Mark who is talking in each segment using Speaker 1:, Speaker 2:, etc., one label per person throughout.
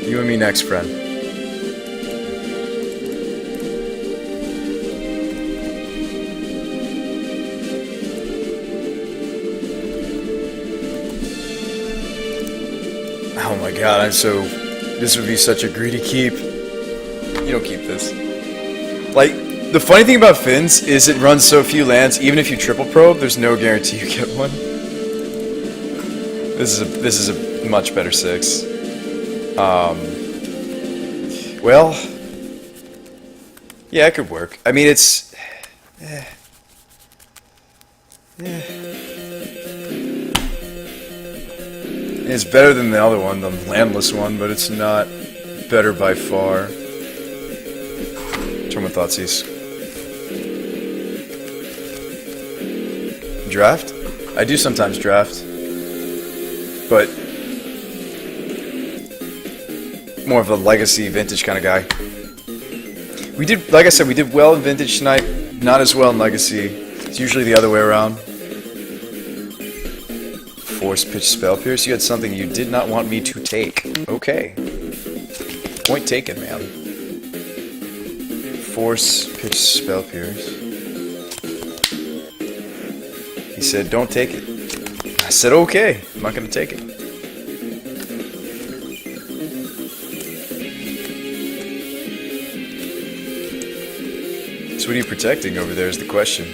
Speaker 1: You and me next, friend. Oh my god, I'm so... This would be such a greedy keep. You don't keep this. Like, the funny thing about Fins is it runs so few lands, even if you triple probe, there's no guarantee you get one. This is a much better 6. Well... Yeah, it could work. I mean, it's... It's better than the other one, the landless one, but it's not better by far. Turn with Thoughtseize. Draft? I do sometimes draft. But more of a legacy vintage kind of guy. We did, like I said, we did well in vintage tonight, not as well in legacy. It's usually the other way around. Force pitch spell pierce. You had something you did not want me to take. Okay. Point taken, man. Force pitch spell pierce. He said, don't take it. I said, okay. I'm not going to take it. So what are you protecting over there is the question.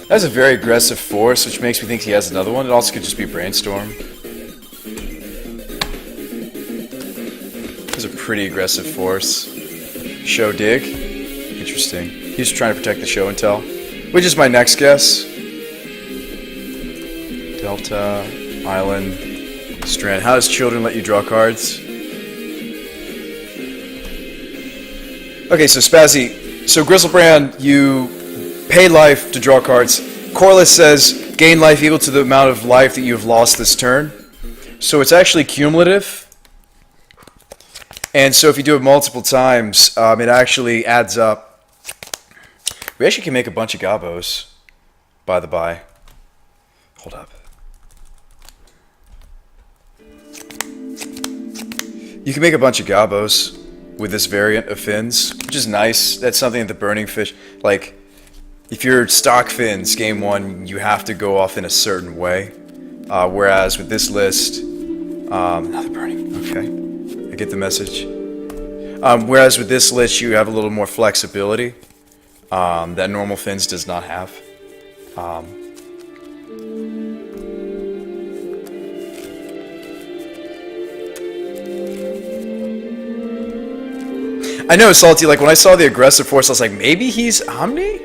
Speaker 1: That's a very aggressive force, which makes me think he has another one. It also could just be Brainstorm. It's a pretty aggressive force. Show Dig. Interesting. He's trying to protect the show and tell, which is my next guess. Delta, Island, Strand. How does Children let you draw cards? Okay, so Spazzy. So Grizzlebrand, you pay life to draw cards. Corliss says gain life equal to the amount of life that you've lost this turn. So it's actually cumulative. And so if you do it multiple times, it actually adds up. We actually can make a bunch of Gabos, by the by. Hold up. You can make a bunch of Gabos with this variant of Fins, which is nice. That's something that the Burning Fish, like, if you're stock Fins, game 1, you have to go off in a certain way. Whereas with this list, another Burning, okay, I get the message. Whereas with this list, you have a little more flexibility that normal Fins does not have. I know, Salty, like when I saw the aggressive force, I was like, maybe he's Omni?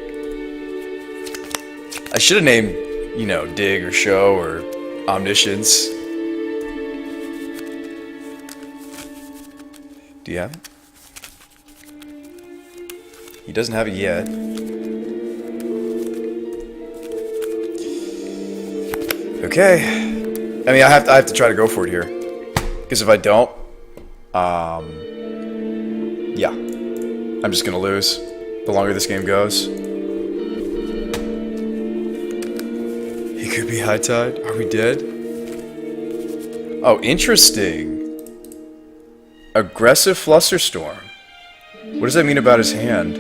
Speaker 1: I should have named, you know, Dig or Show or Omniscience. Do you have it? He doesn't have it yet. Okay. I mean, I have to try to go for it here. Because if I don't, yeah, I'm just gonna lose the longer this game goes. He could be High Tide. Are we dead? Oh, interesting. Aggressive Flusterstorm. What does that mean about his hand?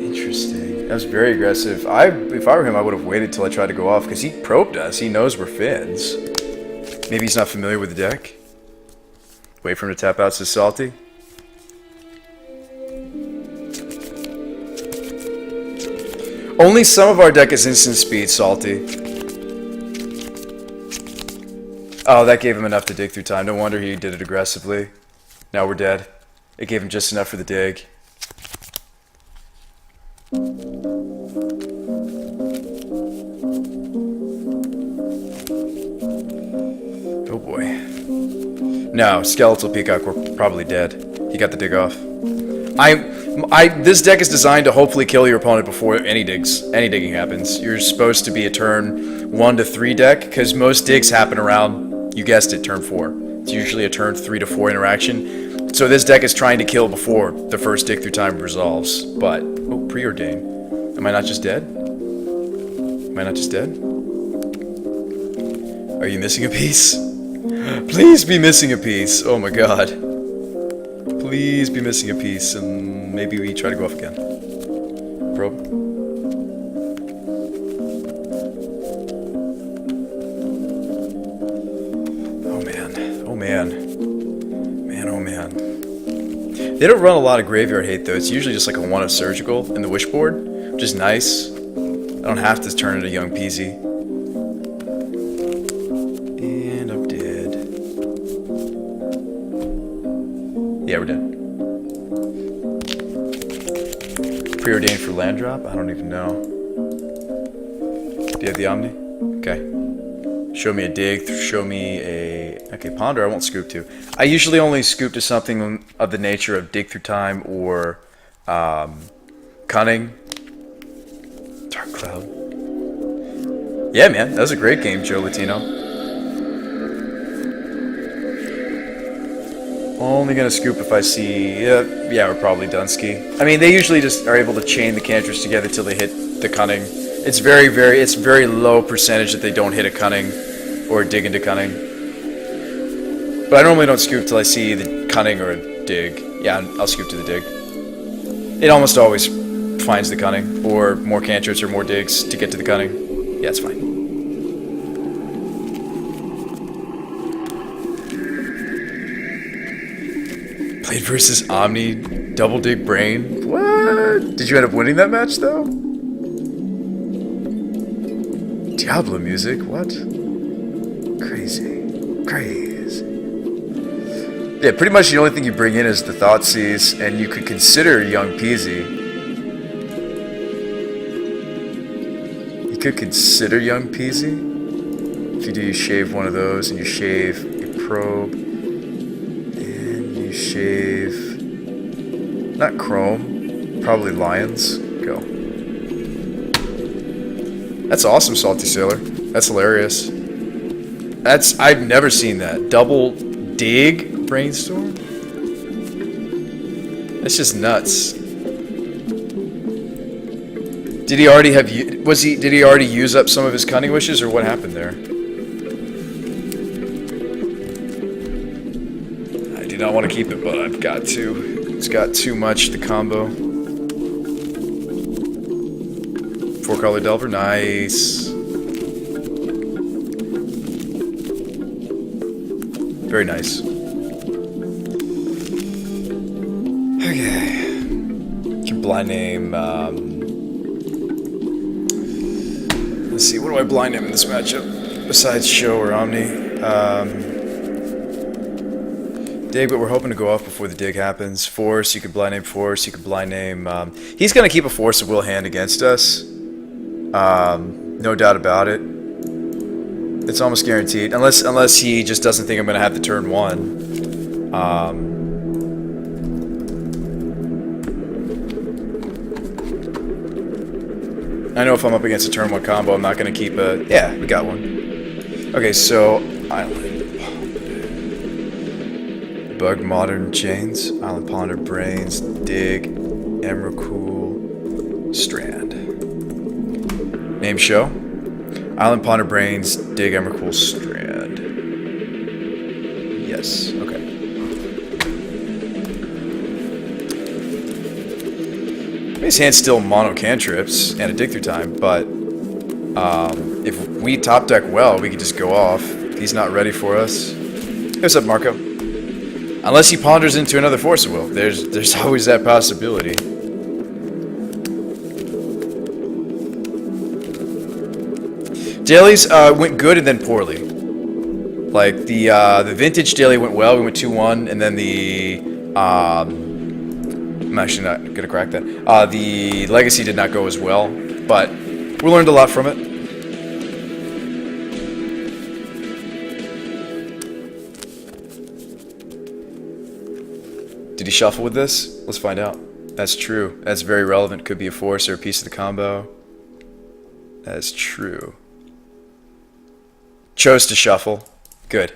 Speaker 1: Interesting. That was very aggressive. If I were him, I would have waited till I tried to go off, because he probed us. He knows we're Fins. Maybe he's not familiar with the deck. Wait for him to tap out, says Salty. Only some of our deck is instant speed, Salty. Oh, that gave him enough to dig through time. No wonder he did it aggressively. Now we're dead. It gave him just enough for the dig. Oh boy. No, Skeletal Peacock, we're probably dead. He got the dig off. This deck is designed to hopefully kill your opponent before any digging happens. You're supposed to be a turn 1 to 3 deck, because most digs happen around, you guessed it, turn 4. It's usually a turn 3 to 4 interaction. So this deck is trying to kill before the first dig through time resolves. But, oh, preordain. Am I not just dead? Am I not just dead? Are you missing a piece? Please be missing a piece. Oh my god. Please be missing a piece, and maybe we try to go off again. Probe. Oh man. Oh man. Man, oh man. They don't run a lot of graveyard hate though. It's usually just like a 1 of surgical in the wish board, which is nice. I don't have to turn it a young peasy. And I'm dead. Yeah, we're dead. Preordained for land drop? I don't even know. Do you have the Omni? Okay. Show me a dig. Show me a... Okay, Ponder I won't scoop to. I usually only scoop to something of the nature of dig through time or cunning. Dark Cloud. Yeah, man. That was a great game, Joe Latino. Only gonna scoop if I see... yeah, we're probably Dunsky. I mean, they usually just are able to chain the cantrips together till they hit the cunning. It's very low percentage that they don't hit a cunning or dig into cunning. But I normally don't scoop till I see the cunning or a dig. Yeah, I'll scoop to the dig. It almost always finds the cunning, or more cantrips or more digs to get to the cunning. Yeah, it's fine. Played versus Omni, double dig brain. What? Did you end up winning that match though? Diablo music, what? Crazy. Crazy. Yeah, pretty much the only thing you bring in is the Thoughtseize, and you could consider Young Peasy. You could consider Young Peasy. If you do, you shave one of those, and you shave a probe. Shave, not Chrome, probably Lions. Go. That's awesome, Salty Sailor. That's hilarious. I've never seen that. Double dig brainstorm? That's just nuts. Did he already have, did he already use up some of his cunning wishes, or what happened there? I don't want to keep it, but I've got to. It's got too much, the combo. 4-color Delver, nice. Very nice. Okay. Can blind name, let's see, what do I blind name in this matchup? Besides Show or Omni? Dig, but we're hoping to go off before the dig happens. Force, you could blind name Force, you could blind name... he's going to keep a Force of Will hand against us. No doubt about it. It's almost guaranteed. Unless he just doesn't think I'm going to have the turn 1. I know if I'm up against a turn 1 combo, I'm not going to keep a... Yeah, we got one. Okay, so... Island. Bug Modern Chains, Island Ponder Brains, Dig, Emrakul, Strand. Name Show, Island Ponder Brains, Dig, Emrakul, Strand. Yes, okay. His hand's still mono cantrips and a dig through time, but if we top deck well, we could just go off. He's not ready for us. Hey, what's up, Marco? Unless he ponders into another Force of Will. There's always that possibility. Dailies went good and then poorly. Like the vintage daily went well. We went 2-1, and then the I'm actually not gonna crack that. The legacy did not go as well. but we learned a lot from it. Did he shuffle with this? Let's find out. That's true. That's very relevant. Could be a force or a piece of the combo. That is true. Chose to shuffle. Good.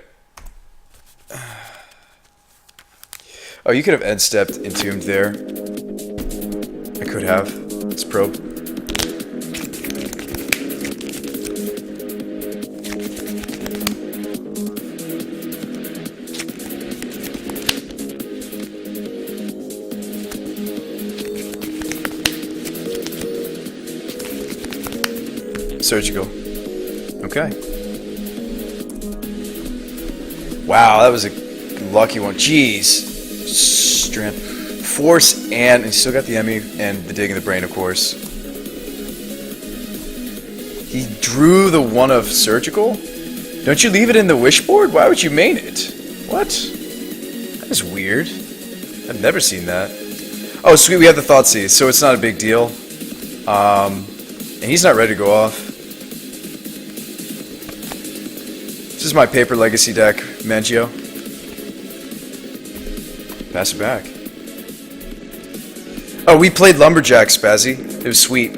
Speaker 1: Oh, you could have end-stepped Entombed there. I could have. Let's probe. Surgical. Okay. Wow, that was a lucky one. Jeez. Strength. Force and you still got the Emmy and the dig in the brain, of course. He drew the one of surgical? Don't you leave it in the wishboard? Why would you main it? What? That is weird. I've never seen that. Oh, sweet, we have the Thoughtseize, so it's not a big deal. And he's not ready to go off. This is my paper legacy deck, Mangio. Pass it back. Oh, we played Lumberjack, Spazzy. It was sweet.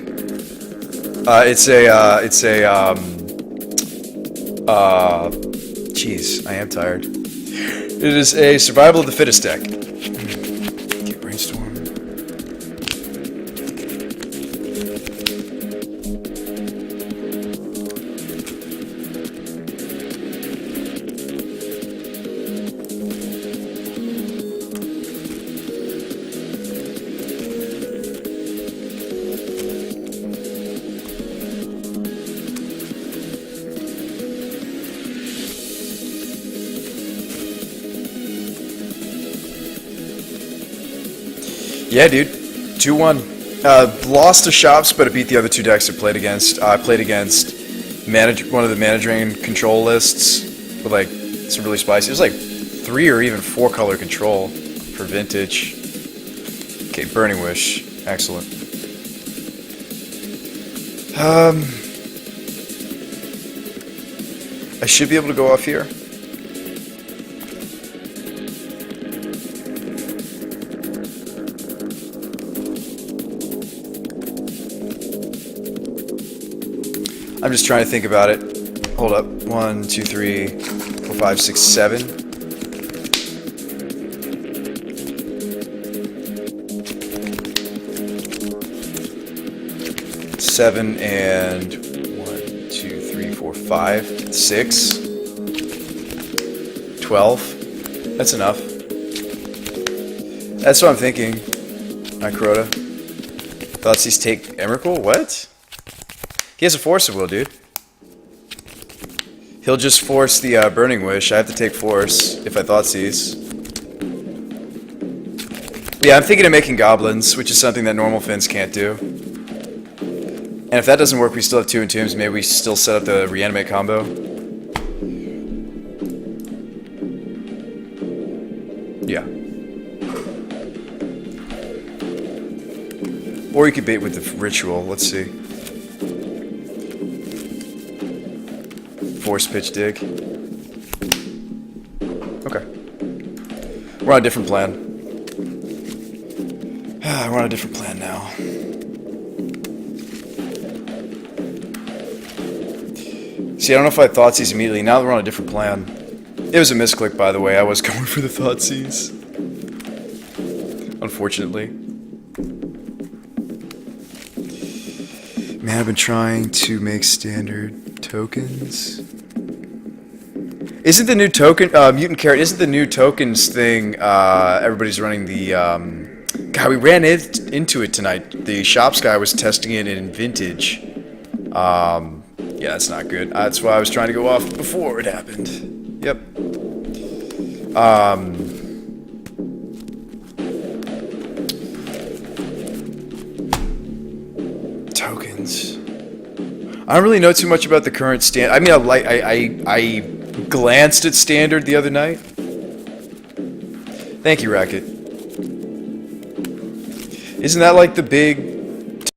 Speaker 1: Jeez, I am tired. It is a survival of the fittest deck. Okay, brainstorm. Yeah, dude. 2-1. Lost to Shops, but it beat the other two decks I played against. I played against one of the Mana Drain control lists with like some really spicy. It was like 3 or even 4 color control for Vintage. Okay, Burning Wish. Excellent. I should be able to go off here. I'm just trying to think about it. Hold up. 1, 2, 3, 4, 5, 6, 7. Seven and 1, 2, 3, 4, 5, 6. 12. That's enough. That's what I'm thinking. Hi, Crota. Thoughtseize take Emrakul? What? He has a Force of Will, dude. He'll just force the Burning Wish. I have to take Force if I Thoughtseize. But yeah, I'm thinking of making Goblins, which is something that normal Finns can't do. And if that doesn't work, we still have 2 Entombs. Maybe we still set up the Reanimate combo. Yeah. Or you could bait with the Ritual. Let's see. Force Pitch Dig. Okay. We're on a different plan. We're on a different plan now. See, I don't know if I Thoughtseize immediately. Now that we're on a different plan. It was a misclick, by the way. I was going for the Thoughtseize. Unfortunately. Man, I've been trying to make standard tokens. Isn't the new token, Mutant Carrot, isn't the new tokens thing, everybody's running the, God, we ran into it tonight. The Shops guy was testing it in Vintage. Yeah, that's not good. That's why I was trying to go off before it happened. Yep. Tokens. I don't really know too much about the current stand. I mean, I glanced at Standard the other night. Thank you, Racket. Isn't that like the big